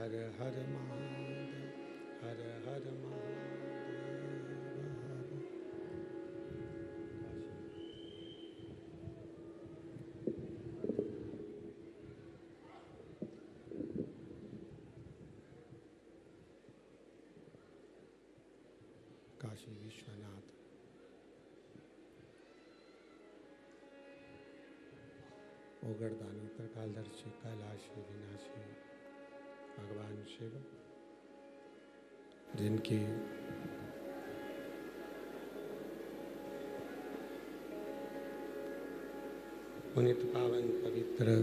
हर हर महादेव, हर हर महादेव। काशी विश्वनाथ ओगरदानी त्रिकालदर्शी कैलाशी विनाशी भगवान शिव, जिनकी पुनित पावन पवित्र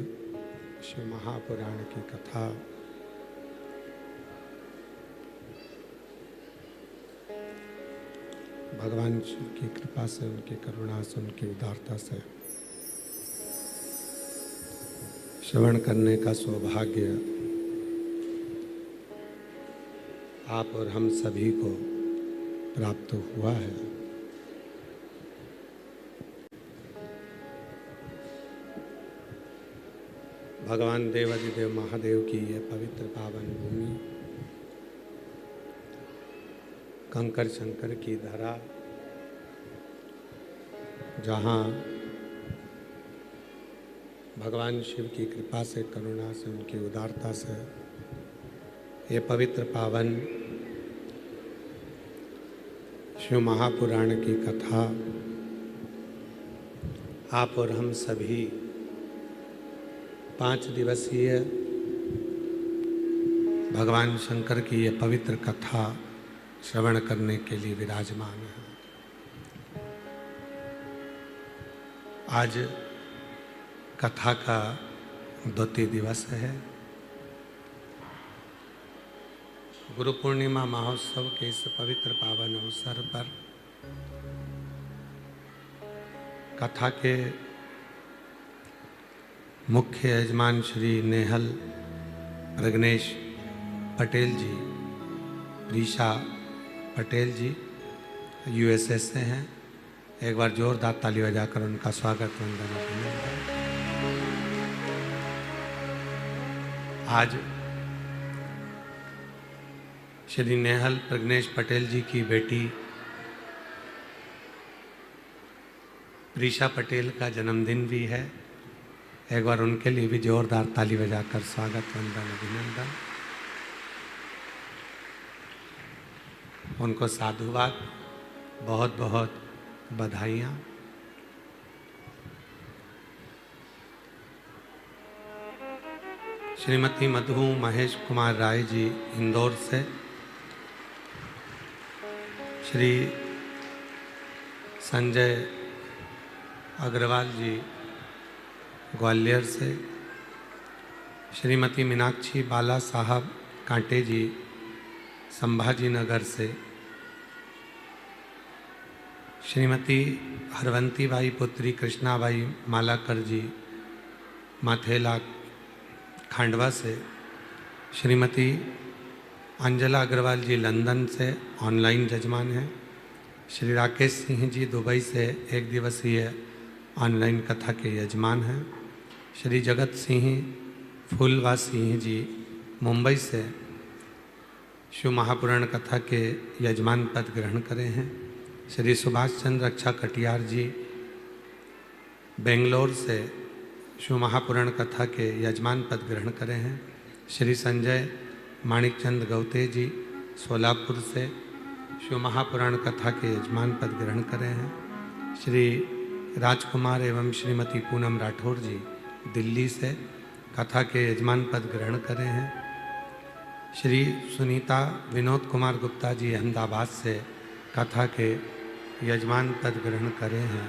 शिव महापुराण की कथा भगवान शिव की कृपा से, उनकी करुणा से, उनकी उदारता से श्रवण करने का सौभाग्य आप और हम सभी को प्राप्त हुआ है। भगवान देवाधिदेव महादेव की यह पवित्र पावन भूमि, कंकर शंकर की धरा, जहाँ भगवान शिव की कृपा से, करुणा से, उनकी उदारता से ये पवित्र पावन शिव महापुराण की कथा आप और हम सभी 5 दिवसीय भगवान शंकर की ये पवित्र कथा श्रवण करने के लिए विराजमान है। आज कथा का 2 दिवस है। गुरु पूर्णिमा महोत्सव के इस पवित्र पावन अवसर पर कथा के मुख्य यजमान श्री नेहल प्रज्ञेश पटेल जी, रीशा पटेल जी यूएसए से हैं। एक बार जोरदार ताली बजाकर उनका स्वागत वंदन अभिनंदन। आज श्री नेहल प्रज्ञेश पटेल जी की बेटी रीशा पटेल का जन्मदिन भी है। एक बार उनके लिए भी जोरदार ताली बजाकर स्वागत वंदन अभिनंदन। उनको साधुवाद, बहुत बहुत बधाइयाँ। श्रीमती मधु महेश कुमार राय जी इंदौर से, श्री संजय अग्रवाल जी ग्वालियर से, श्रीमती मीनाक्षी बाला साहब कांटे जी संभाजी नगर से, श्रीमती हरवंती बाई पुत्री कृष्णाबाई मालाकर जी माथेला खांडवा से, श्रीमती अंजला अग्रवाल जी लंदन से ऑनलाइन जजमान हैं, श्री राकेश सिंह जी दुबई से 1 दिवसीय ऑनलाइन कथा के यजमान हैं, श्री जगत सिंह फूलवा सिंह जी मुंबई से शिव महापुराण कथा के यजमान पद ग्रहण करे हैं, श्री सुभाष चंद्र रक्षा कटियार जी बेंगलोर से शिव महापुराण कथा के यजमान पद ग्रहण करे हैं, श्री संजय माणिक चंद गौते जी सोलापुर से शिव महापुराण कथा के यजमान पद ग्रहण करे हैं, श्री राजकुमार एवं श्रीमती पूनम राठौर जी दिल्ली से कथा के यजमान पद ग्रहण करे हैं, श्री सुनीता विनोद कुमार गुप्ता जी अहमदाबाद से कथा के यजमान पद ग्रहण करे हैं,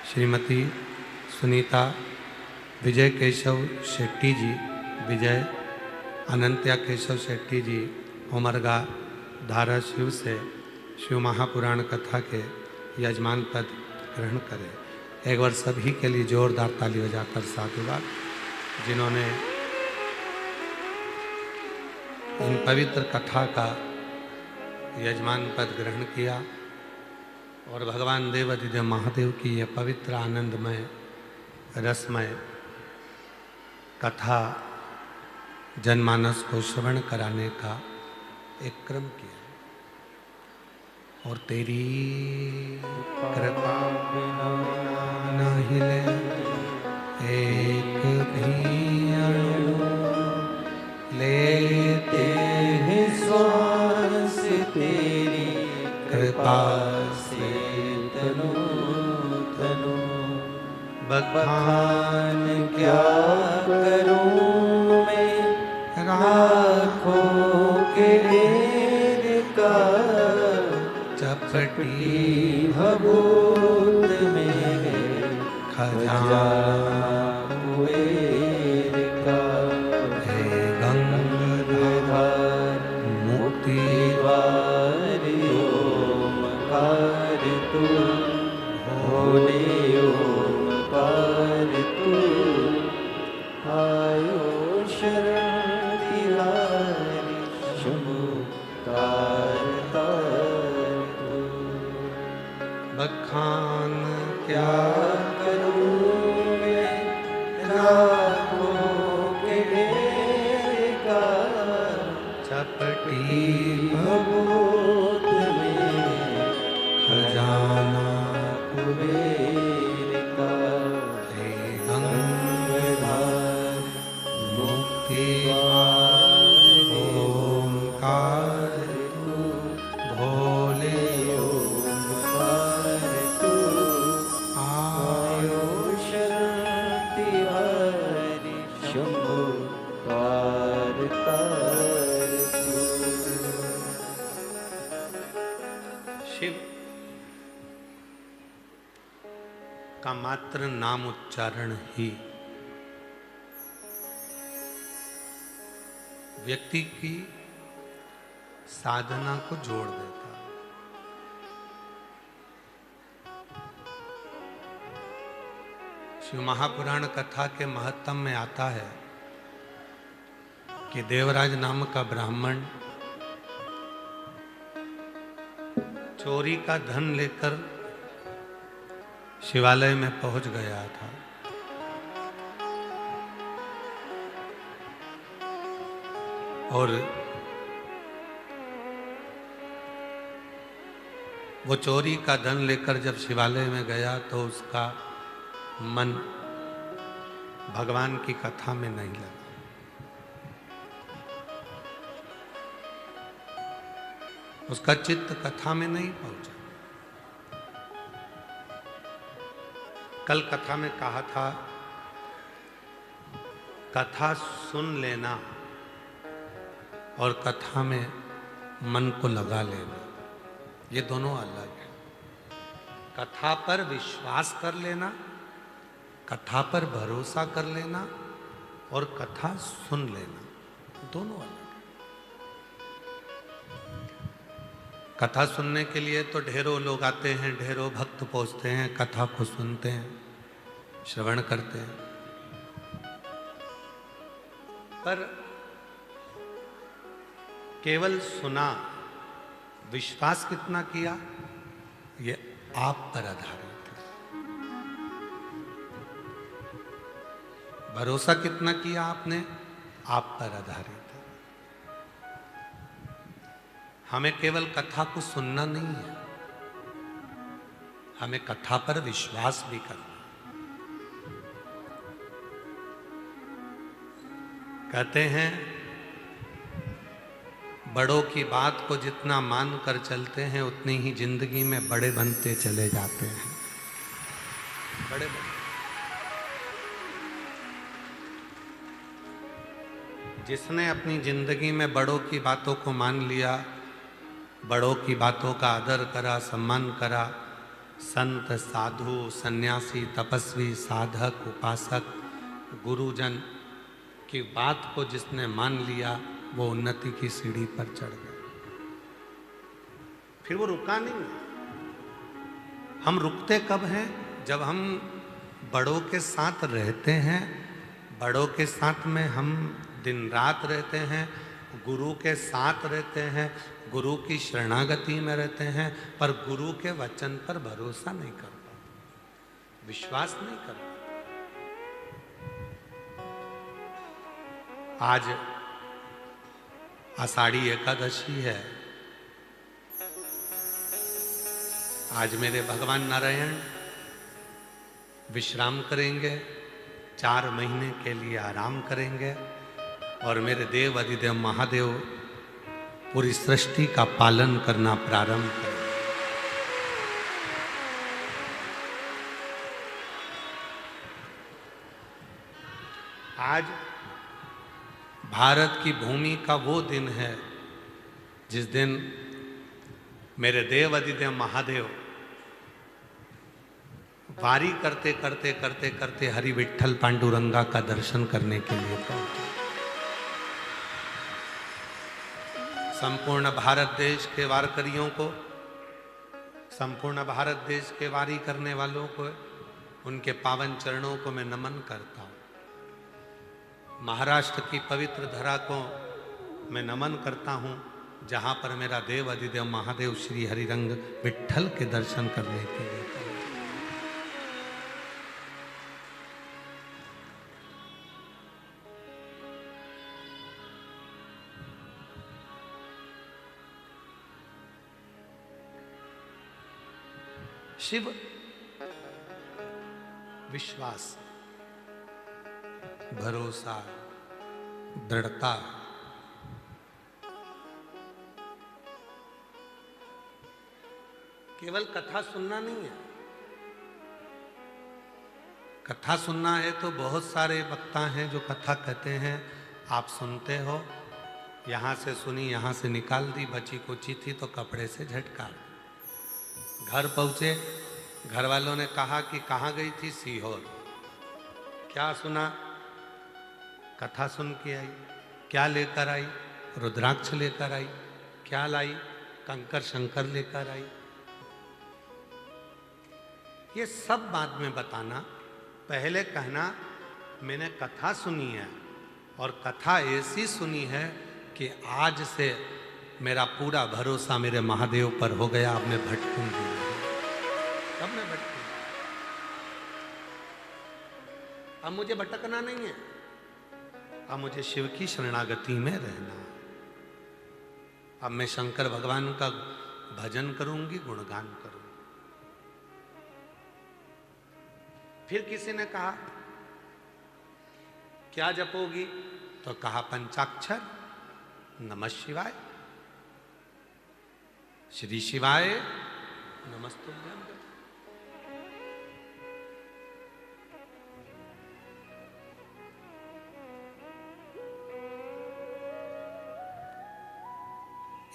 श्रीमती सुनीता विजय केशव शेट्टी जी, विजय अनंत्या केशव शेट्टी जी उमरगा धाराशिव से शिव महापुराण कथा के यजमान पद ग्रहण करें। एक बार सभी के लिए जोरदार ताली बजाकर साधुवाद, जिन्होंने इन पवित्र कथा का यजमान पद ग्रहण किया और भगवान देवाधिदेव महादेव की यह पवित्र आनंदमय रसमय कथा जनमानस को श्रवण कराने का एक क्रम किया। और तेरी कृपा बिना न हिले एक भी अणु, लेते हैं श्वास तेरी कृपा से तनु तनु। बखान क्या करूं मैं राखों के ढेर का, चपटी भभूत में खजाना कुबेर का। हे गंगाधर मुक्ति द्वार ओमकार तू, भोले ओमकार तू। आयो शरण तिहारी शंभु तार तार तू। बखान क्या करूं मैं राखों के ढेर का, चपटी भभूत में खजाना कुबेर का। हे गंगाधर मुक्ति ओमकार तू, भोले ओमकार तू। आयो शरण तिहारी शंभु तार तार तू। शिव का मात्र नाम उच्चारण ही व्यक्ति की साधना को जोड़ देता। शिव महापुराण कथा के महत्तम में आता है कि देवराज नाम का ब्राह्मण चोरी का धन लेकर शिवालय में पहुंच गया था। और वो चोरी का धन लेकर जब शिवालय में गया तो उसका मन भगवान की कथा में नहीं लगा। उसका चित्त कथा में नहीं पहुंचा। कल कथा में कहा था, कथा सुन लेना और कथा में मन को लगा लेना, ये दोनों अलग है। कथा पर विश्वास कर लेना, कथा पर भरोसा कर लेना और कथा सुन लेना, दोनों अलग है। कथा सुनने के लिए तो ढेरों लोग आते हैं, ढेरों भक्त पहुंचते हैं, कथा को सुनते हैं, श्रवण करते हैं। पर केवल सुना, विश्वास कितना किया, ये आप पर आधारित है। भरोसा कितना किया आपने, आप पर आधारित है। हमें केवल कथा को सुनना नहीं है, हमें कथा पर विश्वास भी करना। कहते हैं बड़ों की बात को जितना मान कर चलते हैं उतनी ही जिंदगी में बड़े बनते चले जाते हैं। बड़े जिसने अपनी जिंदगी में बड़ों की बातों को मान लिया, बड़ों की बातों का आदर करा, सम्मान करा, संत साधु सन्यासी तपस्वी साधक उपासक गुरुजन की बात को जिसने मान लिया, वो उन्नति की सीढ़ी पर चढ़ गया। फिर वो रुका नहीं। हम रुकते कब हैं? जब हम बड़ों के साथ रहते हैं, बड़ों के साथ में हम दिन रात रहते हैं, गुरु के साथ रहते हैं, गुरु की शरणागति में रहते हैं, पर गुरु के वचन पर भरोसा नहीं कर पाते, विश्वास नहीं कर पाते। आज आषाढ़ी एकादशी है। आज मेरे भगवान नारायण विश्राम करेंगे, 4 महीने के लिए आराम करेंगे और मेरे देव अधिदेव महादेव पूरी सृष्टि का पालन करना प्रारंभ करेंगे। आज भारत की भूमि का वो दिन है जिस दिन मेरे देव अधिदेव महादेव वारी करते करते करते करते हरि विठ्ठल पांडुरंगा का दर्शन करने के लिए पहुंचे। संपूर्ण भारत देश के वारकरियों को, संपूर्ण भारत देश के वारी करने वालों को, उनके पावन चरणों को मैं नमन करता हूं। महाराष्ट्र की पवित्र धरा को मैं नमन करता हूं, जहां पर मेरा देव अधिदेव महादेव श्री हरिरंग विठ्ठल के दर्शन करने के लिए पहुंचे। शिव विश्वास, भरोसा, दृढ़ता, केवल कथा सुनना नहीं है। कथा सुनना है तो बहुत सारे वक्ता हैं जो कथा कहते हैं, आप सुनते हो, यहां से सुनी यहां से निकाल दी, बची कुची थी तो कपड़े से झटका। घर पहुंचे, घर वालों ने कहा कि कहाँ गई थी? सीहोर। क्या सुना? कथा सुन के आई। क्या लेकर आई? रुद्राक्ष लेकर आई। क्या लाई? कंकर शंकर लेकर आई। ये सब बाद में बताना, पहले कहना मैंने कथा सुनी है और कथा ऐसी सुनी है कि आज से मेरा पूरा भरोसा मेरे महादेव पर हो गया। अब मैं भटकूंगी, अब मैं भटकूंगी, अब मुझे भटकना नहीं है, अब मुझे शिव की शरणागति में रहना है। अब मैं शंकर भगवान का भजन करूंगी, गुणगान करूंगी। फिर किसी ने कहा क्या जपोगी? तो कहा पंचाक्षर नमः शिवाय, श्री शिवाय नमस्तुभ्यं।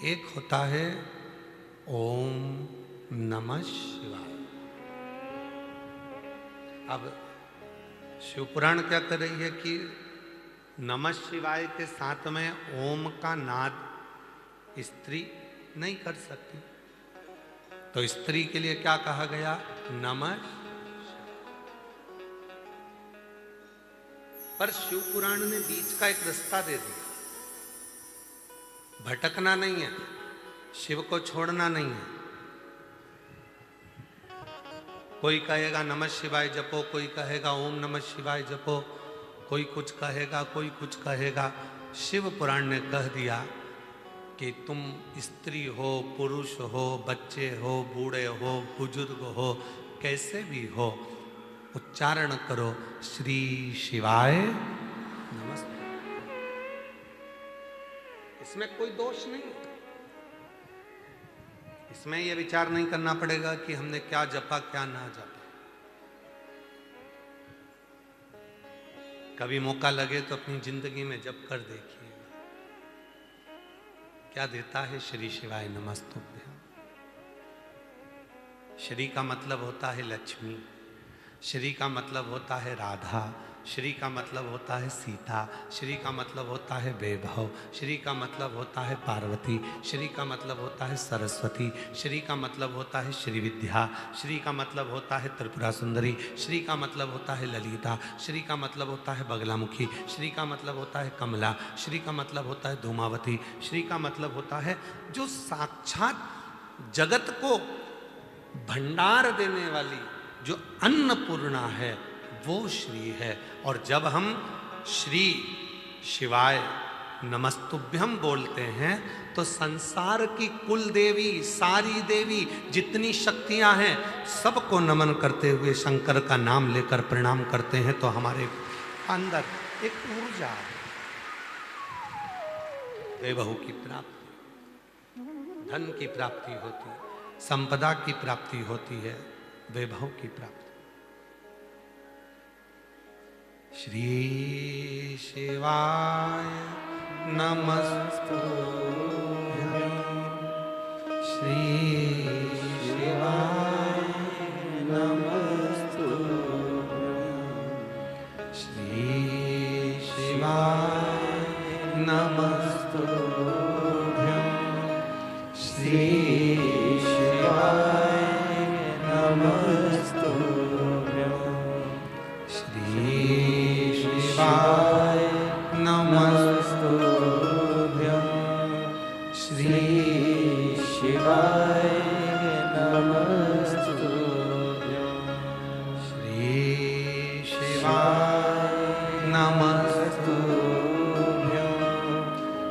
एक होता है ओम नमः शिवाय। अब शिवपुराण क्या कर रही है कि नमः शिवाय के साथ में ओम का नाद स्त्री नहीं कर सकती, तो स्त्री के लिए क्या कहा गया? नमः। पर शिवपुराण ने बीच का एक रास्ता दे दिया। भटकना नहीं है, शिव को छोड़ना नहीं है। कोई कहेगा नमः शिवाय जपो, कोई कहेगा ओम नमः शिवाय जपो, कोई कुछ कहेगा, कोई कुछ कहेगा। शिव पुराण ने कह दिया कि तुम स्त्री हो, पुरुष हो, बच्चे हो, बूढ़े हो, बुजुर्ग हो, कैसे भी हो, उच्चारण करो श्री शिवाय नमस्ते। इसमें कोई दोष नहीं है। इसमें यह विचार नहीं करना पड़ेगा कि हमने क्या जपा क्या ना जपा। कभी मौका लगे तो अपनी जिंदगी में जप कर देखिए, क्या देता है श्री शिवाय नमस्तुभ्यं। श्री का मतलब होता है लक्ष्मी, श्री का मतलब होता है राधा, श्री का मतलब होता है सीता, श्री का मतलब होता है वैभव, श्री का मतलब होता है पार्वती, श्री का मतलब होता है सरस्वती, श्री का मतलब होता है श्री विद्या, श्री का मतलब होता है त्रिपुरा सुंदरी, श्री का मतलब होता है ललिता, श्री का मतलब होता है बगलामुखी, श्री का मतलब होता है कमला, श्री का मतलब होता है धूमावती, श्री का मतलब होता है जो साक्षात जगत को भंडार देने वाली जो अन्नपूर्णा है वो श्री है। और जब हम श्री शिवाय नमस्तुभ्यम बोलते हैं तो संसार की कुल देवी, सारी देवी, जितनी शक्तियां हैं, सबको नमन करते हुए शंकर का नाम लेकर प्रणाम करते हैं तो हमारे अंदर एक ऊर्जा है। वैभव की प्राप्ति, धन की प्राप्ति होती है, संपदा की प्राप्ति होती है, वैभव की प्राप्ति। श्री शिवाय नमस्तुभ्यं, श्री शिवाय नमस्तुभ्यं, श्री शिवाय नमस्तुभ्यं, श्री शिवाय नमस्तुभ्यं, श्री शिवाय नमस्तुभ्यं, श्री शिवाय नमस्तुभ्यं, श्री शिवाय नमस्तुभ्यं,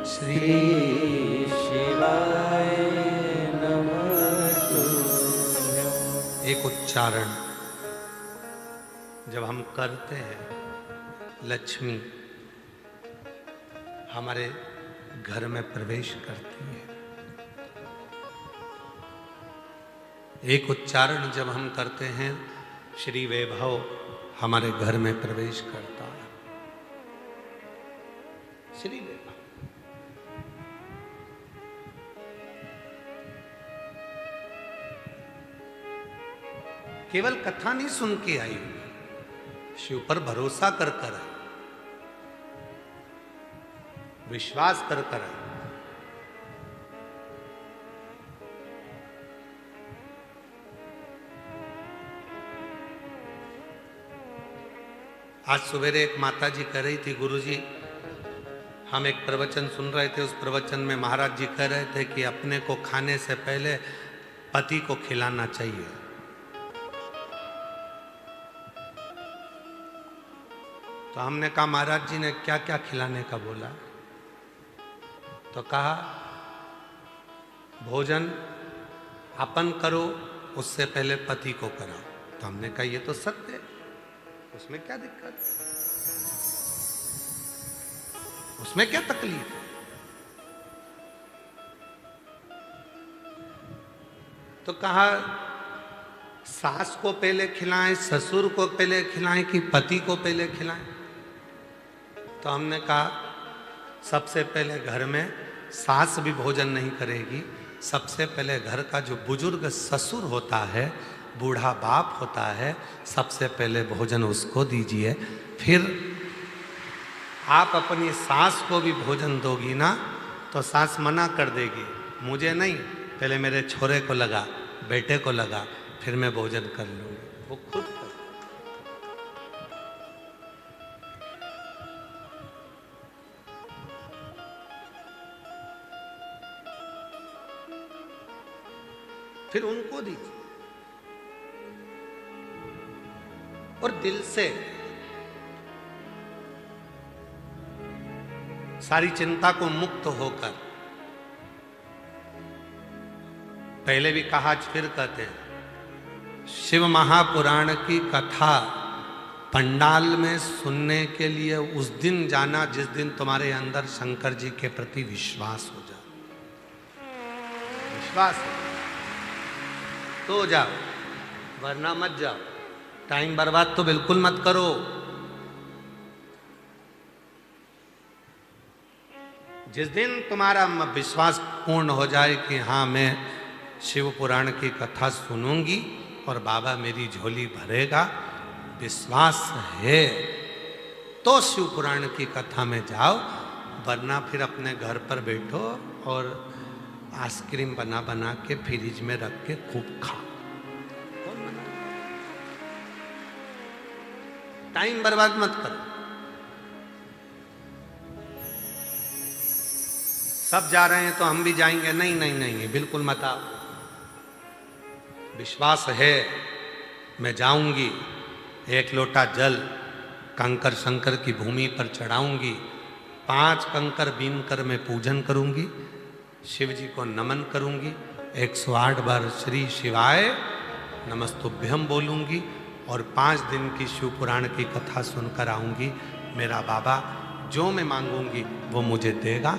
श्री शिवाय नमस्तुभ्यं। एक उच्चारण जब हम करते हैं, लक्ष्मी हमारे घर में प्रवेश करती है। एक उच्चारण जब हम करते हैं, श्री वैभव हमारे घर में प्रवेश करता है। श्री वैभव केवल कथा नहीं सुन के आई, शिव पर भरोसा कर कर आई, विश्वास कर कर आई। आज सवेरे एक माता जी कह रही थी, गुरुजी हम एक प्रवचन सुन रहे थे, उस प्रवचन में महाराज जी कह रहे थे कि अपने को खाने से पहले पति को खिलाना चाहिए। तो हमने कहा महाराज जी ने क्या क्या खिलाने का बोला? तो कहा भोजन अपन करो, उससे पहले पति को कराओ। तो हमने कहा ये तो सत्य है, उसमें क्या दिक्कत, उसमें क्या तकलीफ है? तो कहा सास को पहले खिलाएं, ससुर को पहले खिलाएं कि पति को पहले खिलाएं? तो हमने कहा सबसे पहले घर में सास भी भोजन नहीं करेगी, सबसे पहले घर का जो बुजुर्ग ससुर होता है, बूढ़ा बाप होता है, सबसे पहले भोजन उसको दीजिए। फिर आप अपनी सास को भी भोजन दोगी ना, तो सास मना कर देगी, मुझे नहीं, पहले मेरे छोरे को लगा, बेटे को लगा, फिर मैं भोजन कर लूंगी। वो खुद कर। फिर उनको दीजिए और दिल से सारी चिंता को मुक्त होकर, पहले भी कहा आज फिर कहते हैं, शिव महापुराण की कथा पंडाल में सुनने के लिए उस दिन जाना जिस दिन तुम्हारे अंदर शंकर जी के प्रति विश्वास हो जाए। विश्वास है तो जाओ, वरना मत जाओ। टाइम बर्बाद तो बिल्कुल मत करो। जिस दिन तुम्हारा विश्वास पूर्ण हो जाए कि हाँ मैं शिव पुराण की कथा सुनूंगी और बाबा मेरी झोली भरेगा, विश्वास है तो शिव पुराण की कथा में जाओ, वरना फिर अपने घर पर बैठो और आइसक्रीम बना बना के फ्रिज में रख के खूब खाओ। टाइम बर्बाद मत करो। सब जा रहे हैं तो हम भी जाएंगे, नहीं नहीं नहीं, बिल्कुल मत आओ। विश्वास है मैं जाऊंगी, एक लोटा जल कंकर शंकर की भूमि पर चढ़ाऊंगी, 5 कंकर बीन कर मैं पूजन करूंगी, शिव जी को नमन करूंगी, 108 बार श्री शिवाय नमस्तुभ्यम बोलूंगी और 5 दिन की शिव पुराण की कथा सुनकर आऊंगी। मेरा बाबा जो मैं मांगूंगी वो मुझे देगा।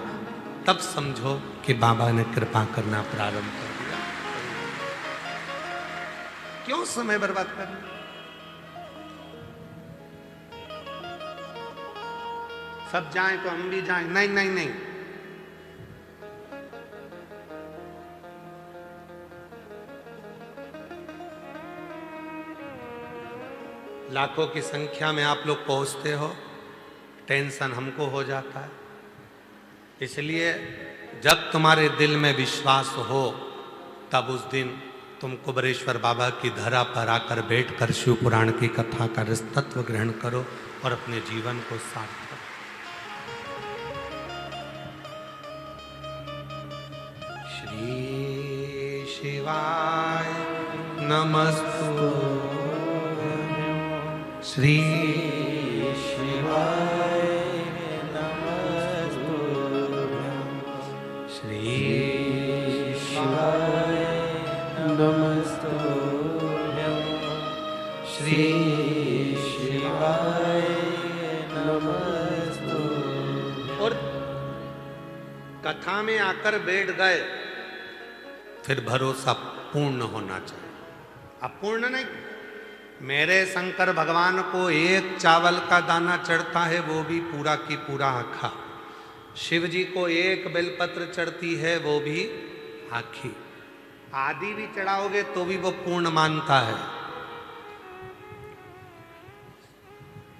तब समझो कि बाबा ने कृपा करना प्रारंभ कर दिया। क्यों समय बर्बाद करना? सब जाएं तो हम भी जाएं? नहीं नहीं नहीं। लाखों की संख्या में आप लोग पहुंचते हो, टेंशन हमको हो जाता है। इसलिए जब तुम्हारे दिल में विश्वास हो तब उस दिन तुम कुबेरेश्वर बाबा की धरा पर आकर बैठकर शिव पुराण की कथा का रस तत्व ग्रहण करो और अपने जीवन को सार्थक। श्री शिवाय नमस्तुभ्यं, श्री शिवाय नमस्तुभ्यं, श्री शिवाय नमस्तुभ्यं, श्री शिवाय नमस्तुभ्यं। और कथा में आकर बैठ गए, फिर भरोसा पूर्ण होना चाहिए, अपूर्ण नहीं। मेरे शंकर भगवान को एक चावल का दाना चढ़ता है वो भी पूरा की पूरा आखा। शिव जी को एक बेलपत्र चढ़ती है वो भी आखी। आदि भी चढ़ाओगे तो भी वो पूर्ण मानता है।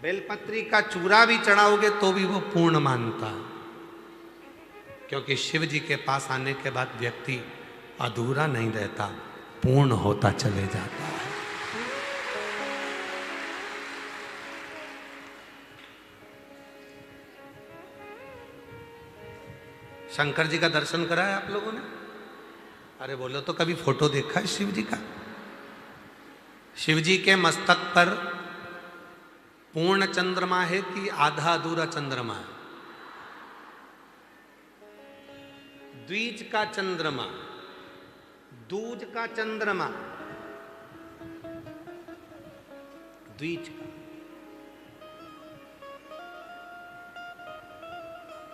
बेलपत्री का चूरा भी चढ़ाओगे तो भी वो पूर्ण मानता है, क्योंकि शिव जी के पास आने के बाद व्यक्ति अधूरा नहीं रहता, पूर्ण होता चले जाता है। शंकर जी का दर्शन करा है आप लोगों ने? अरे बोलो तो, कभी फोटो देखा है शिव जी का? शिव जी के मस्तक पर पूर्ण चंद्रमा है कि आधा अधूरा चंद्रमा है? द्विज का चंद्रमा, दूज का चंद्रमा, द्विज का।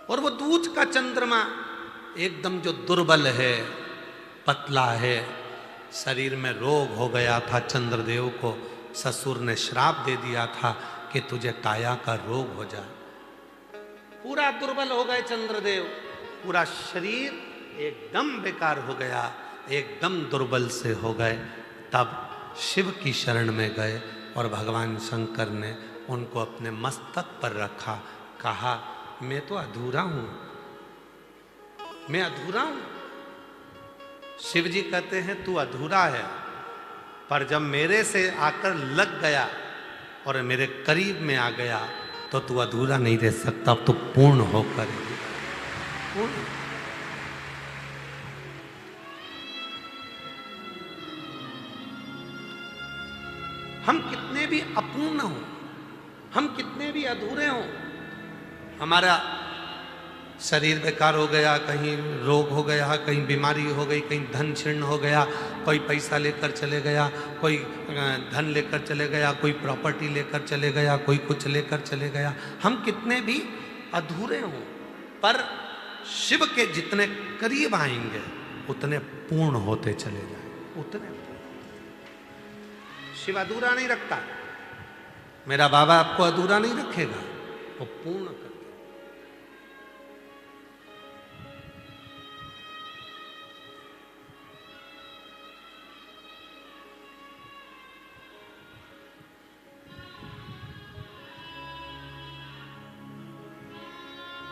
और वो दूज का चंद्रमा एकदम जो दुर्बल है, पतला है, शरीर में रोग हो गया था। चंद्रदेव को ससुर ने श्राप दे दिया था कि तुझे काया का रोग हो जाए। पूरा दुर्बल हो गए चंद्रदेव, पूरा शरीर एकदम बेकार हो गया, एकदम दुर्बल से हो गए। तब शिव की शरण में गए और भगवान शंकर ने उनको अपने मस्तक पर रखा। कहा, मैं तो अधूरा हूं, मैं अधूरा हूं। शिव जी कहते हैं तू अधूरा है, पर जब मेरे से आकर लग गया और मेरे करीब में आ गया तो तू अधूरा नहीं रह सकता, अब तो पूर्ण होकर पूर्ण। हम कितने भी अपूर्ण हों, हम कितने भी अधूरे हों, हमारा शरीर बेकार हो गया, कहीं रोग हो गया, कहीं बीमारी हो गई, कहीं धन क्षीण हो गया, कोई पैसा लेकर चले गया, कोई धन लेकर चले गया, कोई प्रॉपर्टी लेकर चले गया, कोई कुछ लेकर चले गया। हम कितने भी अधूरे हों, पर शिव के जितने करीब आएंगे उतने पूर्ण होते चले जाएंगे, उतने। शिव अधूरा नहीं रखता। मेरा बाबा आपको अधूरा नहीं रखेगा, वो पूर्ण कर।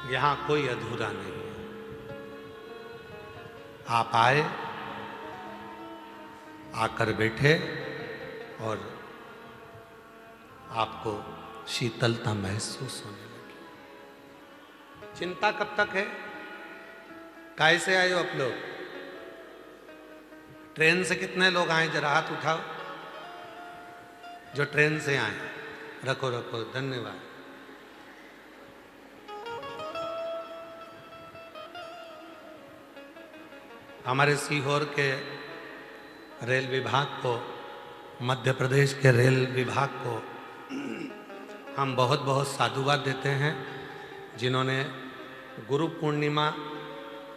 यहां कोई अधूरा नहीं है। आप आए, आकर बैठे और आपको शीतलता महसूस होने लगी। चिंता कब तक है? काहे से आए हो आप लोग? ट्रेन से कितने लोग आए? जरा हाथ उठाओ जो ट्रेन से आए। रखो रखो, धन्यवाद। हमारे सीहोर के रेल विभाग को, मध्य प्रदेश के रेल विभाग को हम बहुत बहुत साधुवाद देते हैं, जिन्होंने गुरु पूर्णिमा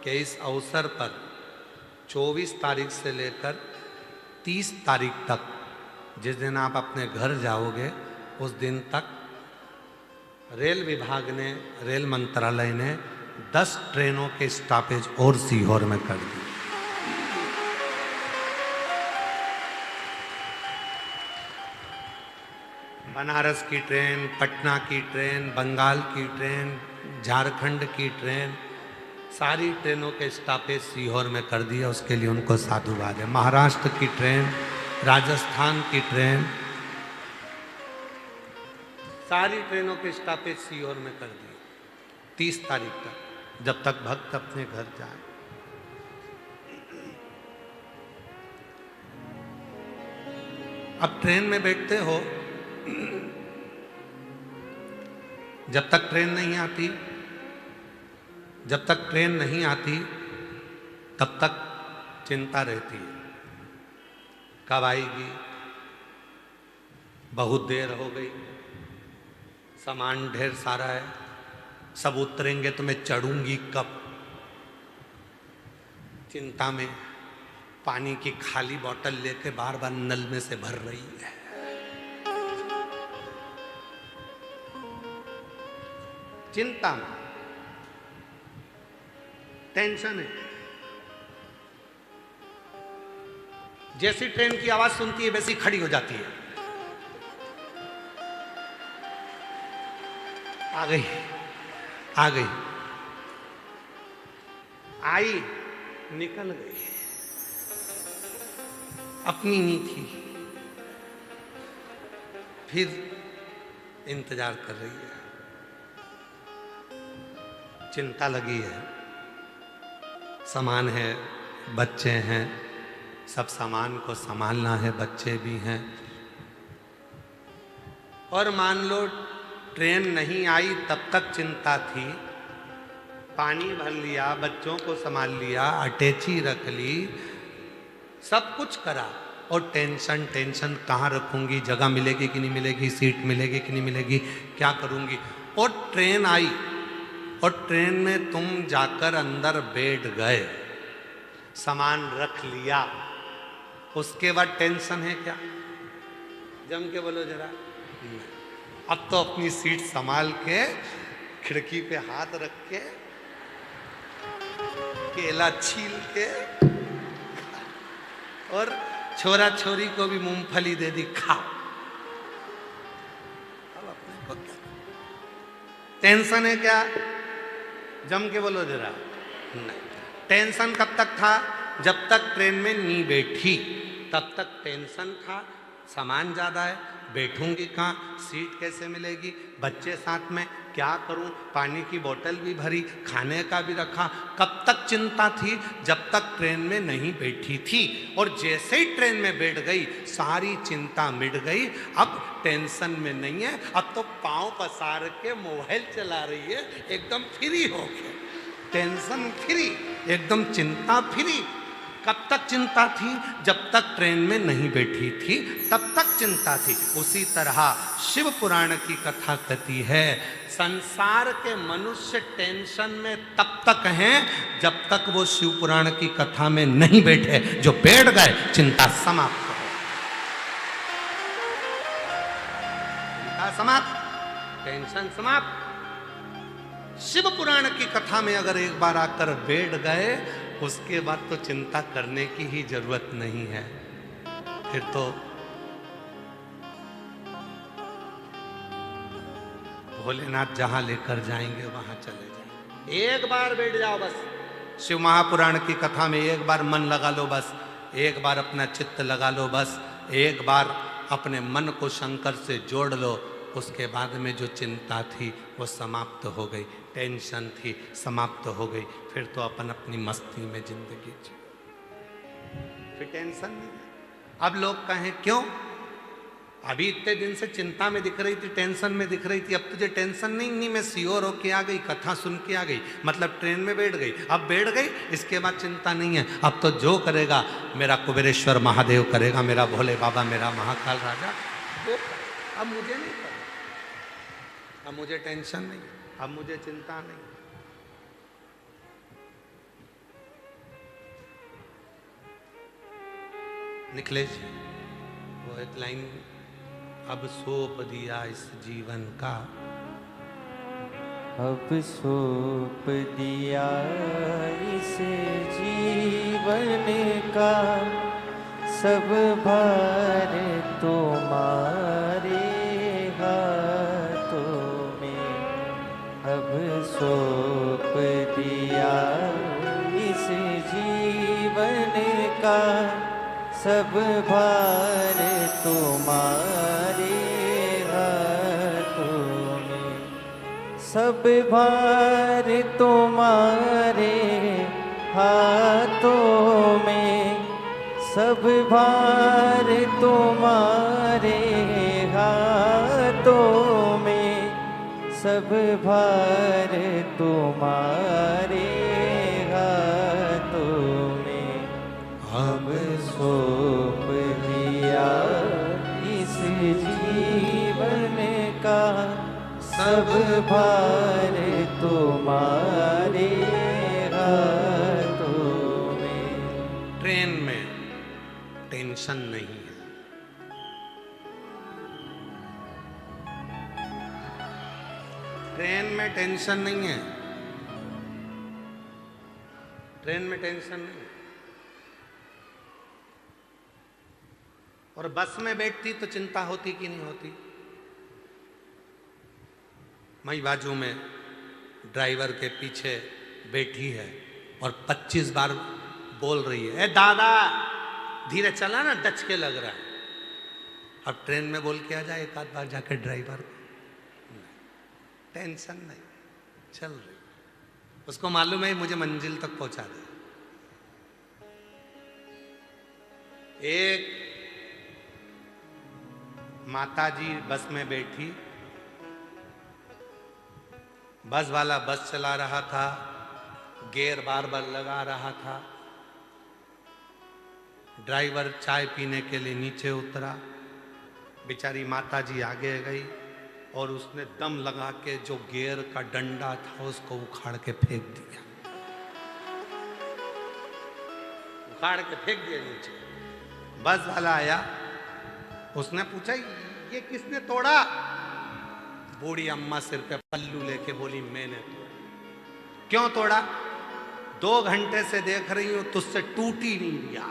के इस अवसर पर 24 तारीख से लेकर 30 तारीख तक, जिस दिन आप अपने घर जाओगे उस दिन तक रेल विभाग ने, रेल मंत्रालय ने 10 ट्रेनों के स्टॉपेज और सीहोर में कर दी। बनारस की ट्रेन, पटना की ट्रेन, बंगाल की ट्रेन, झारखंड की ट्रेन, सारी ट्रेनों के स्टॉपेज सीहोर में कर दिया। उसके लिए उनको साधुवाद है। महाराष्ट्र की ट्रेन, राजस्थान की ट्रेन, सारी ट्रेनों के स्टॉपेज सीहोर में कर दिए 30 तारीख तक, जब तक भक्त अपने घर जाए। अब ट्रेन में बैठते हो, जब तक ट्रेन नहीं आती, जब तक ट्रेन नहीं आती तब तक चिंता रहती है, कब आएगी, बहुत देर हो गई, सामान ढेर सारा है, सब उतरेंगे तो मैं चढ़ूंगी कब। चिंता में पानी की खाली बोतल लेके बार बार नल में से भर रही है। चिंता में, टेंशन है। जैसी ट्रेन की आवाज सुनती है वैसी खड़ी हो जाती है। आ गई, आ गई, आई, निकल गई, अपनी नहीं थी, फिर इंतजार कर रही है। चिंता लगी है, सामान है, बच्चे हैं, सब सामान को संभालना है, बच्चे भी हैं। और मान लो ट्रेन नहीं आई तब तक चिंता थी, पानी भर लिया, बच्चों को संभाल लिया, अटैची रख ली, सब कुछ करा, और टेंशन टेंशन, कहाँ रखूंगी, जगह मिलेगी कि नहीं मिलेगी, सीट मिलेगी कि नहीं मिलेगी, क्या करूंगी। और ट्रेन आई और ट्रेन में तुम जाकर अंदर बैठ गए, सामान रख लिया, उसके बाद टेंशन है क्या? जम के बोलो जरा। अब तो अपनी सीट संभाल के, खिड़की पे हाथ रख के, केला छील के, और छोरा छोरी को भी मूंगफली दे दी, खाओ। अब अपने को क्या टेंशन है क्या? जम के बोलो जरा। नहीं, टेंशन कब तक था? जब तक ट्रेन में नहीं बैठी तब तक टेंशन था, सामान ज्यादा है, बैठूंगी कहाँ, सीट कैसे मिलेगी, बच्चे साथ में, क्या करूं, पानी की बोतल भी भरी, खाने का भी रखा। कब तक चिंता थी? जब तक ट्रेन में नहीं बैठी थी। और जैसे ही ट्रेन में बैठ गई सारी चिंता मिट गई। अब टेंशन में नहीं है, अब तो पांव पसार के मोबाइल चला रही है, एकदम फ्री हो गए, टेंशन फ्री, एकदम चिंता फ्री। कब तक चिंता थी? जब तक ट्रेन में नहीं बैठी थी तब तक चिंता थी। उसी तरह शिव पुराण की कथा कहती है, संसार के मनुष्य टेंशन में तब तक हैं जब तक वो शिव पुराण की कथा में नहीं बैठे। जो बैठ गए चिंता समाप्त हो, चिंता समाप्त, टेंशन समाप्त। शिव पुराण की कथा में अगर एक बार आकर बैठ गए, उसके बाद तो चिंता करने की ही जरूरत नहीं है। फिर तो भोलेनाथ जहां लेकर जाएंगे वहां चले जाएंगे। एक बार बैठ जाओ बस, शिव महापुराण की कथा में एक बार मन लगा लो बस, एक बार अपना चित्त लगा लो बस, एक बार अपने मन को शंकर से जोड़ लो। उसके बाद में जो चिंता थी वो समाप्त हो गई, टेंशन थी समाप्त हो गई। फिर तो अपन अपनी मस्ती में जिंदगी जी, फिर टेंशन नहीं। अब लोग कहें क्यों? अभी इतने दिन से चिंता में दिख रही थी, टेंशन में दिख रही थी, अब तुझे टेंशन नहीं, नहीं मैं सियोर होके आ गई, कथा सुन के आ गई, मतलब ट्रेन में बैठ गई, अब बैठ गई, इसके बाद चिंता नहीं है। अब तो जो करेगा मेरा कुबेरेश्वर महादेव करेगा, मेरा भोले बाबा, मेरा महाकाल राजा वो। अब मुझे नहीं करना, अब मुझे टेंशन नहीं, अब मुझे चिंता नहीं। निखिलेश वो एक लाइन, अब सौंप दिया इस जीवन का, अब सौंप दिया इस जीवन का, सब भार तुम्हारे हाथों में। अब सौंप दिया इस जीवन का, सब भार तुम्हारे हाथों में। सब भार तुम्हारे हाथों में, सब भार तुम्हारे हाथों में, सब भार तुम्हारे हाथों में। अब सौंप दिया इस जीवन का, सब भार तुम्हारे हाथों में। ट्रेन में टेंशन नहीं है, ट्रेन में टेंशन नहीं है, ट्रेन में टेंशन नहीं है। और बस में बैठती तो चिंता होती कि नहीं होती। मई बाजू में ड्राइवर के पीछे बैठी है और 25 बार बोल रही है, ए दादा धीरे चला ना, डच के लग रहा है। अब ट्रेन में बोल के आ जाए एक आध बार जाके ड्राइवर, टेंशन नहीं, चल रही, उसको मालूम है मुझे मंजिल तक पहुंचा दे। एक माताजी बस में बैठी, बस वाला बस चला रहा था, गियर बार बार लगा रहा था, ड्राइवर चाय पीने के लिए नीचे उतरा, बेचारी माताजी आगे गई और उसने दम लगा के जो गियर का डंडा था उसको उखाड़ के फेंक दिया, उखाड़ के फेंक दिया नीचे। बस वाला आया, उसने पूछा ये किसने तोड़ा? बूढ़ी अम्मा सिर पे पल्लू लेके बोली मैंने तोड़ा। क्यों तोड़ा? 2 घंटे से देख रही हूं तुझसे टूट ही नहीं दिया,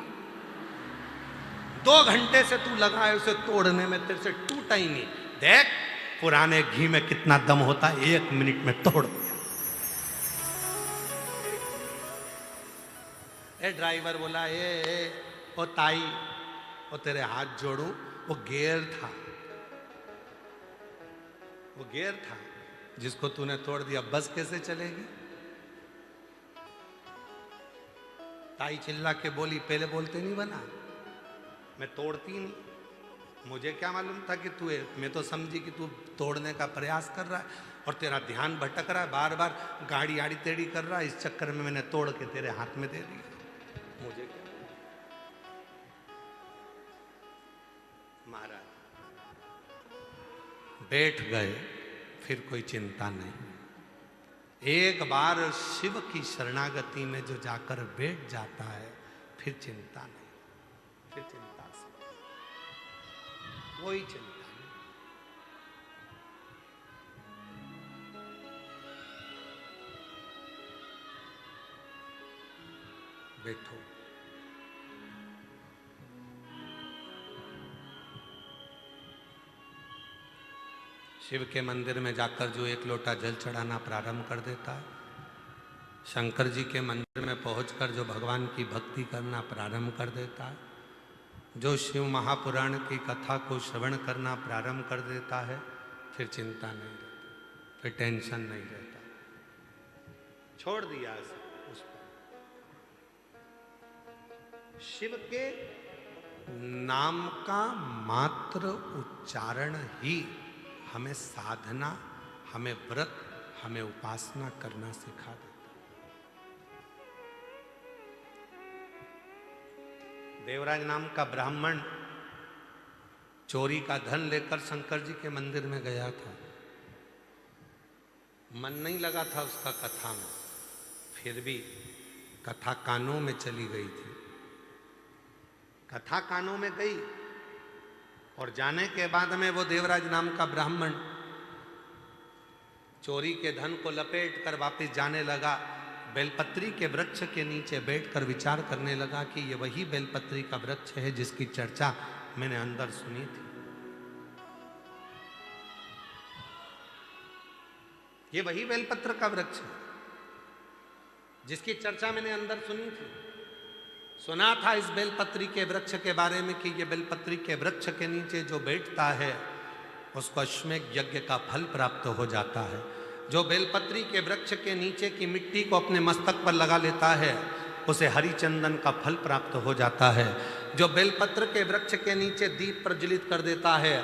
2 घंटे से तू लगा है उसे तोड़ने में, तेरे से टूटा ही नहीं। देख पुराने घी में कितना दम होता है, 1 मिनट में तोड़ दिया। ए ड्राइवर बोला ओ ताई, वो तेरे हाथ जोड़ू, वो गियर था, वो गियर था जिसको तूने तोड़ दिया, बस कैसे चलेगी? ताई चिल्ला के बोली पहले बोलते नहीं बना, मैं तोड़ती नहीं, मुझे क्या मालूम था कि तू, मैं तो समझी कि तू तोड़ने का प्रयास कर रहा है और तेरा ध्यान भटक रहा है, बार बार गाड़ी आड़ी टेढ़ी कर रहा है, इस चक्कर में मैंने तोड़ के तेरे हाथ में दे दिया। मुझे क्या? महाराज बैठ गए, फिर कोई चिंता नहीं। एक बार शिव की शरणागति में जो जाकर बैठ जाता है फिर चिंता नहीं, फिर चिंता से कोई चिंता नहीं। बैठो। शिव के मंदिर में जाकर जो 1 लोटा जल चढ़ाना प्रारंभ कर देता है, शंकर जी के मंदिर में पहुंचकर जो भगवान की भक्ति करना प्रारंभ कर देता है, जो शिव महापुराण की कथा को श्रवण करना प्रारंभ कर देता है, फिर चिंता नहीं रहती, फिर टेंशन नहीं रहता, छोड़ दिया उस पर। शिव के नाम का मात्र उच्चारण ही हमें साधना, हमें व्रत, हमें उपासना करना सिखा देता। देवराज नाम का ब्राह्मण चोरी का धन लेकर शंकर जी के मंदिर में गया था। मन नहीं लगा था उसका कथा में, फिर भी कथा कानों में चली गई थी। कथा कानों में गई और जाने के बाद में वो देवराज नाम का ब्राह्मण चोरी के धन को लपेट कर वापिस जाने लगा। बेलपत्री के वृक्ष के नीचे बैठकर विचार करने लगा कि ये वही बेलपत्री का वृक्ष है जिसकी चर्चा मैंने अंदर सुनी थी। ये वही बेलपत्र का वृक्ष है जिसकी चर्चा मैंने अंदर सुनी थी। सुना था इस बेलपत्री के वृक्ष के बारे में कि ये बेलपत्री के वृक्ष के नीचे जो बैठता है उसको अश्वमेध यज्ञ का फल प्राप्त हो जाता है। जो बेलपत्री के वृक्ष के नीचे की मिट्टी को अपने मस्तक पर लगा लेता है उसे हरिचंदन का फल प्राप्त हो जाता है। जो बेलपत्र के वृक्ष के नीचे दीप प्रज्वलित कर देता है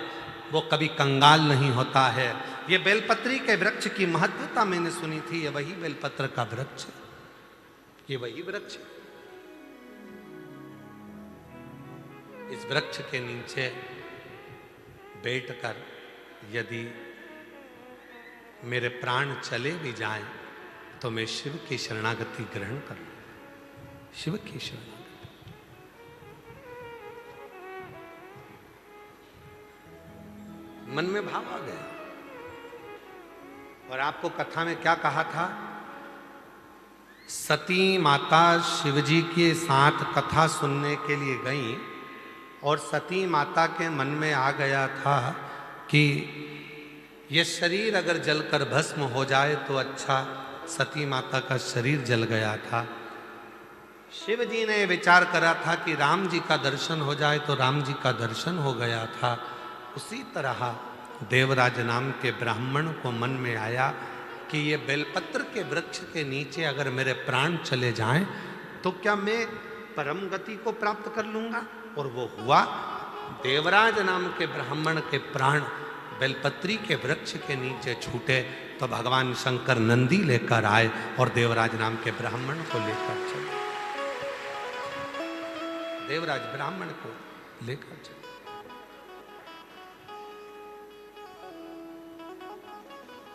वो कभी कंगाल नहीं होता है। ये बेलपत्री के वृक्ष की महत्वता मैंने सुनी थी। ये वही बेलपत्र का वृक्ष है, ये वही वृक्ष है। इस वृक्ष के नीचे बैठकर यदि मेरे प्राण चले भी जाएं तो मैं शिव की शरणागति ग्रहण कर लूं। शिव की शरणागति। मन में भाव आ गया। और आपको कथा में क्या कहा था? सती माता शिवजी के साथ कथा सुनने के लिए गई और सती माता के मन में आ गया था कि ये शरीर अगर जलकर भस्म हो जाए तो अच्छा। सती माता का शरीर जल गया था। शिव जी ने विचार करा था कि राम जी का दर्शन हो जाए तो राम जी का दर्शन हो गया था। उसी तरह देवराज नाम के ब्राह्मण को मन में आया कि ये बेलपत्र के वृक्ष के नीचे अगर मेरे प्राण चले जाएं तो क्या मैं परम गति को प्राप्त कर लूंगा। और वो हुआ। देवराज नाम के ब्राह्मण के प्राण बेलपत्री के वृक्ष के नीचे छूटे तो भगवान शंकर नंदी लेकर आए और देवराज नाम के ब्राह्मण को लेकर चले। देवराज ब्राह्मण को लेकर चले।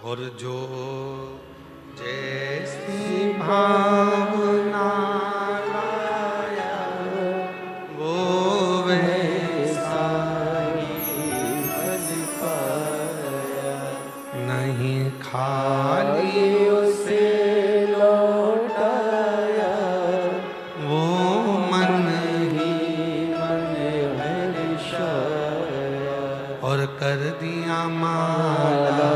और जो जैसी भावना लाया वो वैसा ही फल पाया। नहीं खाली उसे लौटाया वो मन ही मन हर्षाया। और कर दिया माला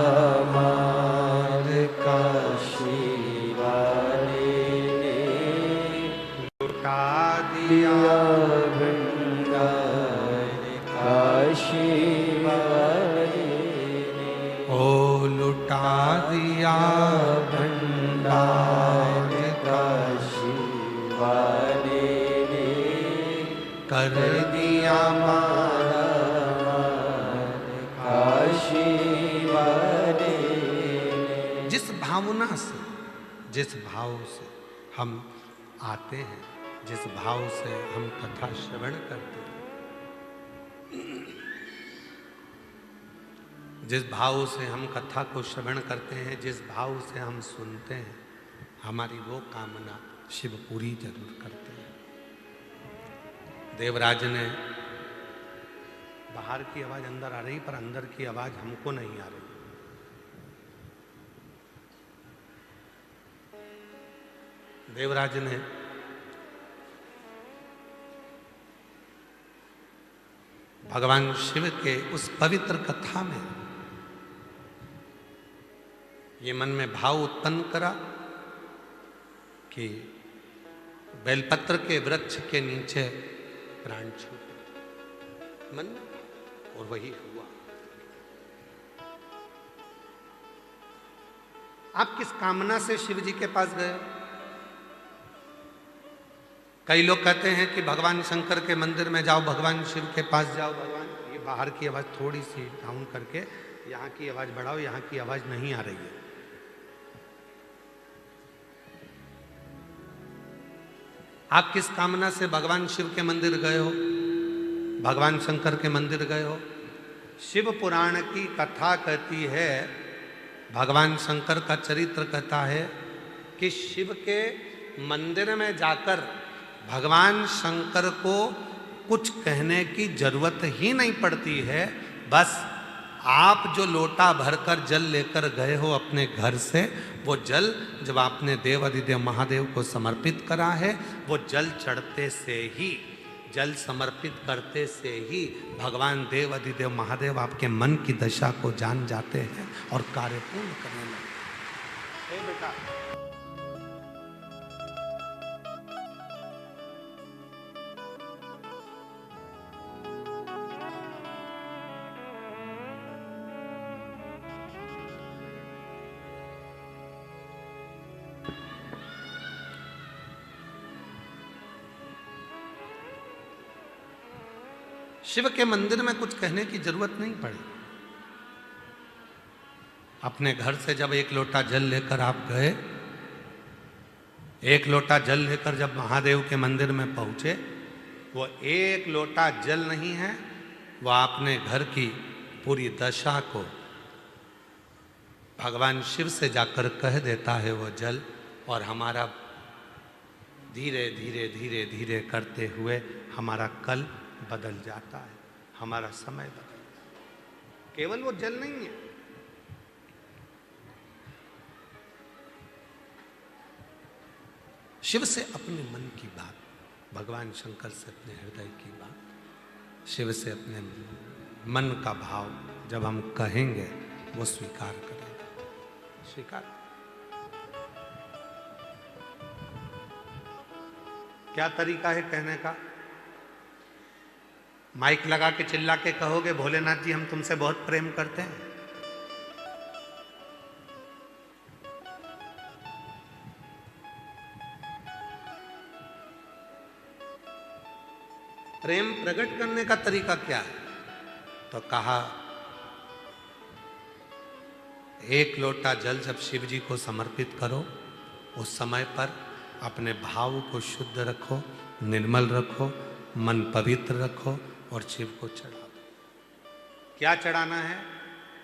कर दिया माला काशी वाले। जिस भावना से, जिस भाव से हम आते हैं, जिस भाव से हम कथा श्रवण करते हैं, जिस भाव से हम कथा को श्रवण करते हैं, जिस भाव से हम सुनते हैं, हमारी वो कामना शिव पूरी जरूर करते हैं। देवराज ने बाहर की आवाज अंदर आ रही पर अंदर की आवाज हमको नहीं आ रही। देवराज ने भगवान शिव के उस पवित्र कथा में ये मन में भाव उत्पन्न करा कि बेलपत्र के वृक्ष के नीचे प्राण छूटे मन में, और वही हुआ। आप किस कामना से शिव जी के पास गए? कई लोग कहते हैं कि भगवान शंकर के मंदिर में जाओ, भगवान शिव के पास जाओ, भगवान, ये बाहर की आवाज़ थोड़ी सी डाउन करके यहाँ की आवाज़ बढ़ाओ, यहाँ की आवाज़ नहीं आ रही है। आप किस कामना से भगवान शिव के मंदिर गए हो, भगवान शंकर के मंदिर गए हो? शिव पुराण की कथा कहती है, भगवान शंकर का चरित्र कहता है कि शिव के मंदिर में जाकर भगवान शंकर को कुछ कहने की जरूरत ही नहीं पड़ती है। बस आप जो लोटा भरकर जल लेकर गए हो अपने घर से, वो जल जब आपने देव अधिदेव महादेव को समर्पित करा है, वो जल चढ़ते से ही, जल समर्पित करते से ही भगवान देव अधिदेव महादेव आपके मन की दशा को जान जाते हैं और कार्य पूर्ण करने लगते हैं। बेटा, शिव के मंदिर में कुछ कहने की जरूरत नहीं पड़ी। अपने घर से जब एक लोटा जल लेकर आप गए, एक लोटा जल लेकर जब महादेव के मंदिर में पहुंचे, वो एक लोटा जल नहीं है, वो आपने घर की पूरी दशा को भगवान शिव से जाकर कह देता है वो जल, और हमारा धीरे धीरे धीरे धीरे करते हुए हमारा कल बदल जाता है, हमारा समय बदल जाता है। केवल वो जल नहीं है, शिव से अपने मन की बात, भगवान शंकर से अपने हृदय की बात, शिव से अपने मन का भाव जब हम कहेंगे, वो स्वीकार करेंगे। स्वीकार। क्या तरीका है कहने का? माइक लगा के चिल्ला के कहोगे, भोलेनाथ जी हम तुमसे बहुत प्रेम करते हैं? प्रेम प्रकट करने का तरीका क्या है? तो कहा, एक लोटा जल जब शिव जी को समर्पित करो, उस समय पर अपने भाव को शुद्ध रखो, निर्मल रखो, मन पवित्र रखो और शिव को चढ़ा दो। क्या चढ़ाना है?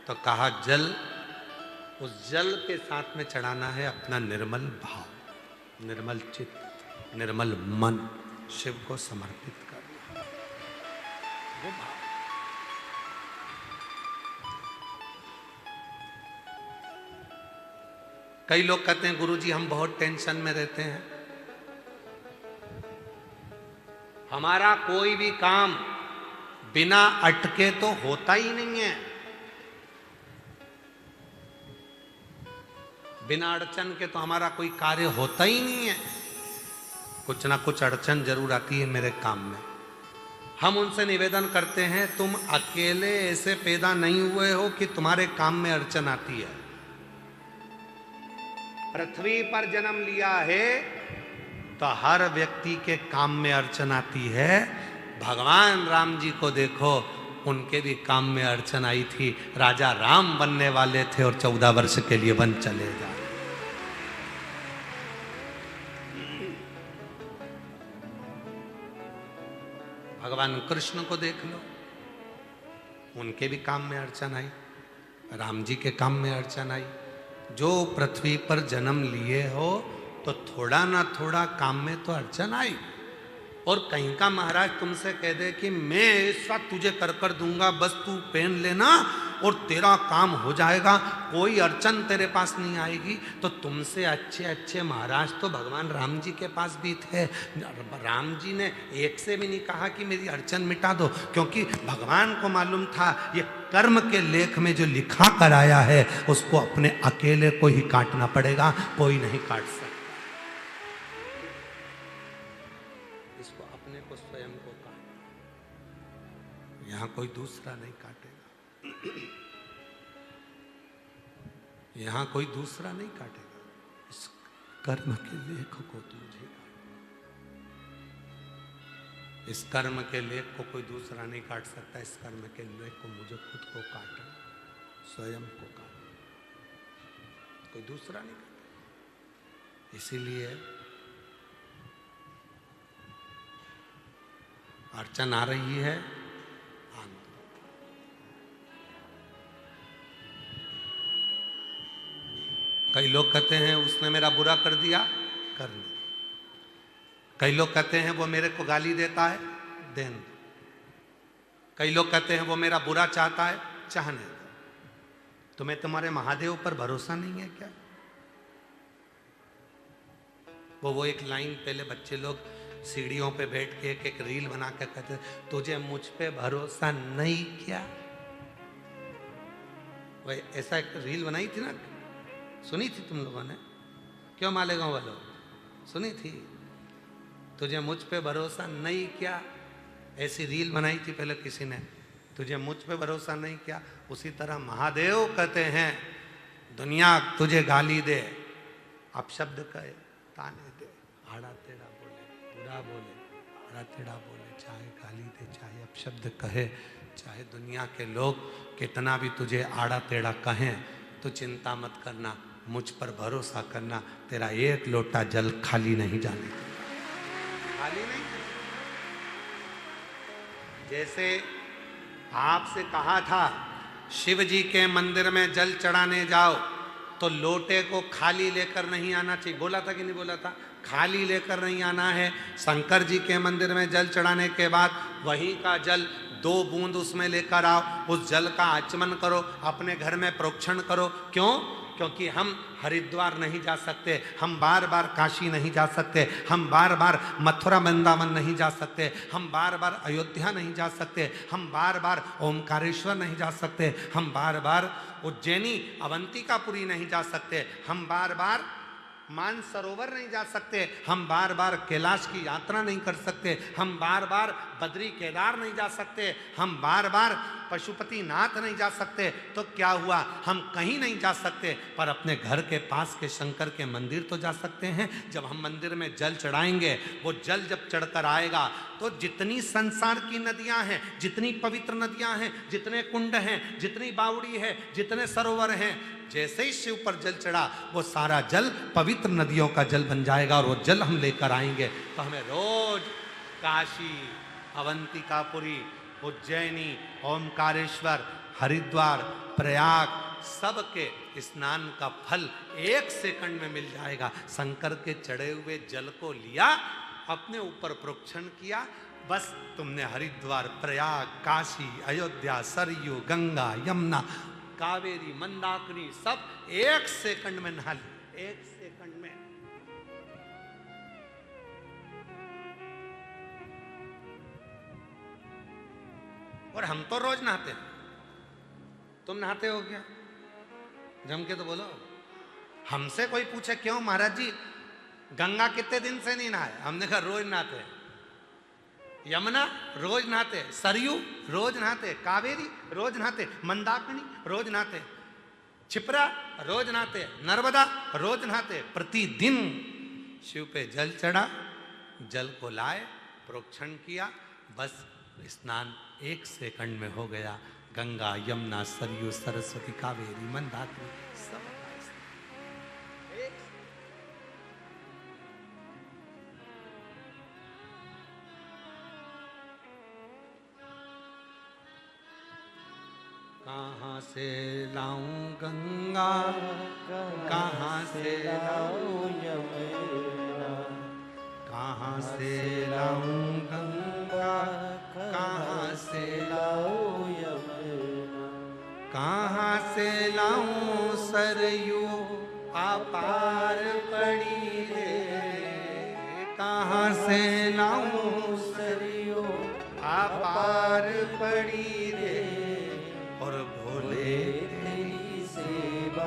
तो कहा, जल, उस जल के साथ में चढ़ाना है अपना निर्मल भाव, निर्मल चित्त, निर्मल मन, शिव को समर्पित करना, वो भाव। कई लोग कहते हैं, गुरुजी हम बहुत टेंशन में रहते हैं, हमारा कोई भी काम बिना अटके तो होता ही नहीं है, बिना अड़चन के तो हमारा कोई कार्य होता ही नहीं है, कुछ ना कुछ अड़चन जरूर आती है मेरे काम में। हम उनसे निवेदन करते हैं, तुम अकेले ऐसे पैदा नहीं हुए हो कि तुम्हारे काम में अड़चन आती है। पृथ्वी पर जन्म लिया है तो हर व्यक्ति के काम में अड़चन आती है। भगवान राम जी को देखो, उनके भी काम में अड़चन आई थी। राजा राम बनने वाले थे और 14 वर्ष के लिए वन चले जा रहे। भगवान कृष्ण को देख लो, उनके भी काम में अड़चन आई, राम जी के काम में अड़चन आई। जो पृथ्वी पर जन्म लिए हो तो थोड़ा ना थोड़ा काम में तो अड़चन आई। और कहीं का महाराज तुमसे कह दे कि मैं इस वक्त तुझे कर दूंगा, बस तू पेन लेना और तेरा काम हो जाएगा, कोई अड़चन तेरे पास नहीं आएगी, तो तुमसे अच्छे अच्छे महाराज तो भगवान राम जी के पास भी थे। राम जी ने एक से भी नहीं कहा कि मेरी अड़चन मिटा दो, क्योंकि भगवान को मालूम था ये कर्म के लेख में जो लिखा कर आया है उसको अपने अकेले को ही काटना पड़ेगा, कोई नहीं काट सकता। इसको अपने को स्वयं को काट, यहां कोई दूसरा नहीं काटेगा, यहां कोई दूसरा नहीं काटेगा। इस कर्म के लेख को तुझे इस कर्म के लेख को कोई दूसरा नहीं काट सकता। इस कर्म के लेख को मुझे खुद को काटना, स्वयं को काटना, कोई दूसरा नहीं काटे। इसीलिए अड़चन आ रही है, आना। कई लोग कहते हैं उसने मेरा बुरा कर दिया, करने। कई लोग कहते हैं वो मेरे को गाली देता है, देने दो। कई लोग कहते हैं वो मेरा बुरा चाहता है, चाहने दो। तुम्हें तुम्हारे महादेव पर भरोसा नहीं है क्या? वो एक लाइन पहले बच्चे लोग सीढ़ियों पे बैठ के एक रील बना के कहते, तुझे मुझ पे भरोसा नहीं क्या? वही ऐसा एक रील बनाई थी ना, सुनी थी तुम लोगों ने? क्यों मालेगांव वालों, सुनी थी? तुझे मुझ पे भरोसा नहीं क्या? ऐसी रील बनाई थी पहले किसी ने, तुझे मुझ पे भरोसा नहीं क्या? उसी तरह महादेव कहते हैं दुनिया तुझे गाली दे, अपशब्द कहे, ताने दे, आड़ा तेड़ा बोले, बुरा बोले, आड़ा तेड़ा बोले, चाहे गाली दे, चाहे अपशब्द कहे, चाहे दुनिया के लोग कितना भी तुझे आड़ा तेड़ा कहें, तो चिंता मत करना, मुझ पर भरोसा करना, तेरा एक लोटा जल खाली नहीं जाने, खाली नहीं। जैसे आपसे कहा था शिव जी के मंदिर में जल चढ़ाने जाओ तो लोटे को खाली लेकर नहीं आना चाहिए, बोला था कि नहीं बोला था? खाली लेकर नहीं आना है। शंकर जी के मंदिर में जल चढ़ाने के बाद वहीं का जल 2 बूंद उसमें लेकर आओ, उस जल का आचमन करो, अपने घर में प्रोक्षण करो। क्यों? क्योंकि हम हरिद्वार नहीं जा सकते, हम बार बार काशी नहीं जा सकते, हम बार बार मथुरा वृंदावन नहीं जा सकते, हम बार बार अयोध्या नहीं जा सकते, हम बार बार ओमकारेश्वर नहीं जा सकते, हम बार बार उज्जैनी अवंतिकापुरी नहीं जा सकते, हम बार बार मानसरोवर नहीं जा सकते, हम बार बार कैलाश की यात्रा नहीं कर सकते, हम बार बार बद्री केदार नहीं जा सकते, हम बार बार पशुपति नाथ नहीं जा सकते। तो क्या हुआ? हम कहीं नहीं जा सकते, पर अपने घर के पास के शंकर के मंदिर तो जा सकते हैं। जब हम मंदिर में जल चढ़ाएंगे, वो जल जब चढ़कर आएगा तो जितनी संसार की नदियां हैं, जितनी पवित्र नदियां हैं, जितने कुंड हैं, जितनी बावड़ी है, जितने सरोवर हैं, जैसे ही शिव पर जल चढ़ा वो सारा जल पवित्र नदियों का जल बन जाएगा और वो जल हम लेकर आएंगे। तो हमें रोज काशी, अवंतिकापुरी, उज्जैनी, ओमकारेश्वर, हरिद्वार, प्रयाग सबके स्नान का फल 1 सेकंड में मिल जाएगा। शंकर के चढ़े हुए जल को लिया, अपने ऊपर प्रोक्षण किया, बस तुमने हरिद्वार, प्रयाग, काशी, अयोध्या, सरयू, गंगा, यमुना, कावेरी, मंदाकिनी सब 1 सेकंड में नहा ली, 1 सेकंड में। और हम तो रोज नहाते हैं, तुम नहाते हो क्या? जम के तो बोलो। हमसे कोई पूछे क्यों महाराज जी गंगा कितने दिन से नहीं नहाए? हमने कहा रोज नहाते हैं। यमुना रोज नहाते, सरयू रोज नहाते, कावेरी रोज नहाते, मंदाकिनी रोज नहाते, क्षिप्रा रोज नहाते, नर्मदा रोज नहाते। प्रतिदिन शिव पे जल चढ़ा, जल को लाए, प्रोक्षण किया, बस स्नान 1 सेकंड में हो गया। गंगा, यमुना, सरयू, सरस्वती, कावेरी, मंदाकिनी सब कहाँ से लाऊं गंगा, कहाँ से लाऊं यमुना, कहाँ से लाऊं गंगा, कहाँ से लाऊं यमुना, कहाँ से लाऊं सरयू अपार पड़ी रे, कहाँ से लाऊं सरयू अपार पड़ी रे, और भोले तेरी सेवा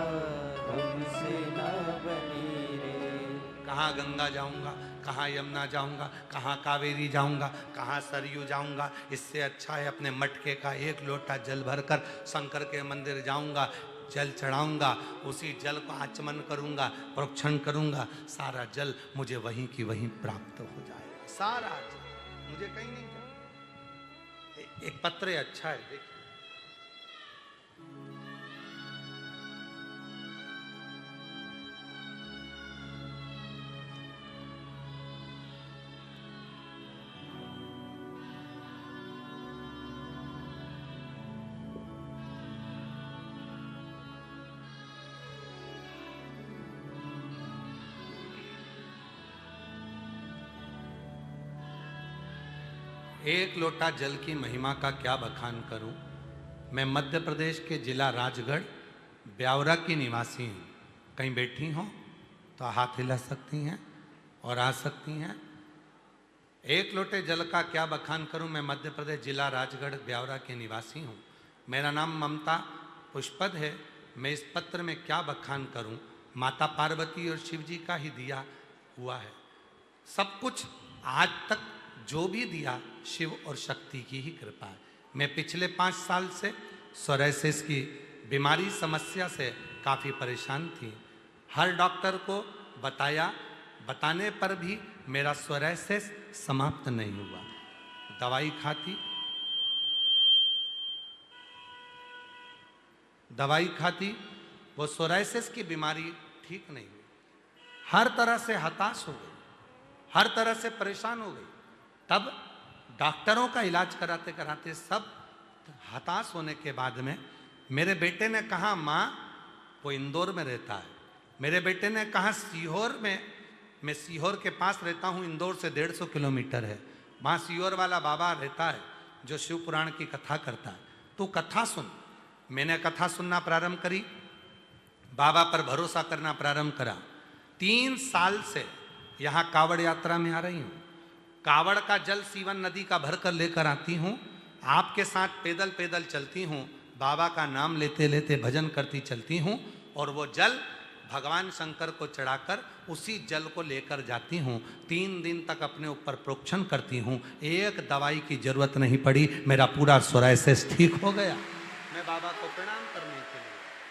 हमसे ना बनी रे। कहाँ गंगा जाऊंगा, कहाँ यमुना जाऊंगा, कहाँ कावेरी जाऊंगा, कहाँ सरयू जाऊंगा? इससे अच्छा है अपने मटके का 1 लोटा जल भरकर शंकर के मंदिर जाऊंगा, जल चढ़ाऊंगा, उसी जल को आचमन करूंगा, प्रोक्षण करूंगा, सारा जल मुझे वहीं की वहीं प्राप्त हो जाएगा। सारा जल मुझे कहीं नहीं जाना। एक पत्र अच्छा है, देखिए। एक लोटा जल की महिमा का क्या बखान करूं। मैं मध्य प्रदेश के जिला राजगढ़ ब्यावरा की निवासी हूं। कहीं बैठी हो तो हाथ हिला सकती हैं और आ सकती हैं। एक लोटे जल का क्या बखान करूं। मैं मध्य प्रदेश जिला राजगढ़ ब्यावरा के निवासी हूं। मेरा नाम ममता पुष्पद है। मैं इस पत्र में क्या बखान करूं। माता पार्वती और शिव जी का ही दिया हुआ है। सब कुछ आज तक जो भी दिया शिव और शक्ति की ही कृपा है। मैं पिछले 5 साल से सोराइसिस की बीमारी समस्या से काफ़ी परेशान थी। हर डॉक्टर को बताने पर भी मेरा सोराइसिस समाप्त नहीं हुआ। दवाई खाती वो सोराइसिस की बीमारी ठीक नहीं हुई। हर तरह से हताश हो गई, हर तरह से परेशान हो गई। तब डॉक्टरों का इलाज कराते कराते सब हताश होने के बाद में मेरे बेटे ने कहा, माँ वो इंदौर में रहता है। मेरे बेटे ने कहा सीहोर में, मैं सीहोर के पास रहता हूँ, इंदौर से 150 किलोमीटर है। वहाँ सीहोर वाला बाबा रहता है जो शिव पुराण की कथा करता है, तू कथा सुन। मैंने कथा सुनना प्रारंभ करी, बाबा पर भरोसा करना प्रारंभ करा। 3 साल से यहाँ कावड़ यात्रा में आ रही हूँ। कावड़ का जल सीवन नदी का भर कर लेकर आती हूँ। आपके साथ पैदल पैदल चलती हूँ। बाबा का नाम लेते लेते भजन करती चलती हूँ और वो जल भगवान शंकर को चढ़ाकर उसी जल को लेकर जाती हूँ। 3 दिन तक अपने ऊपर प्रोक्षण करती हूँ। एक दवाई की जरूरत नहीं पड़ी। मेरा पूरा सोराइसिस ठीक हो गया। मैं बाबा को प्रणाम करने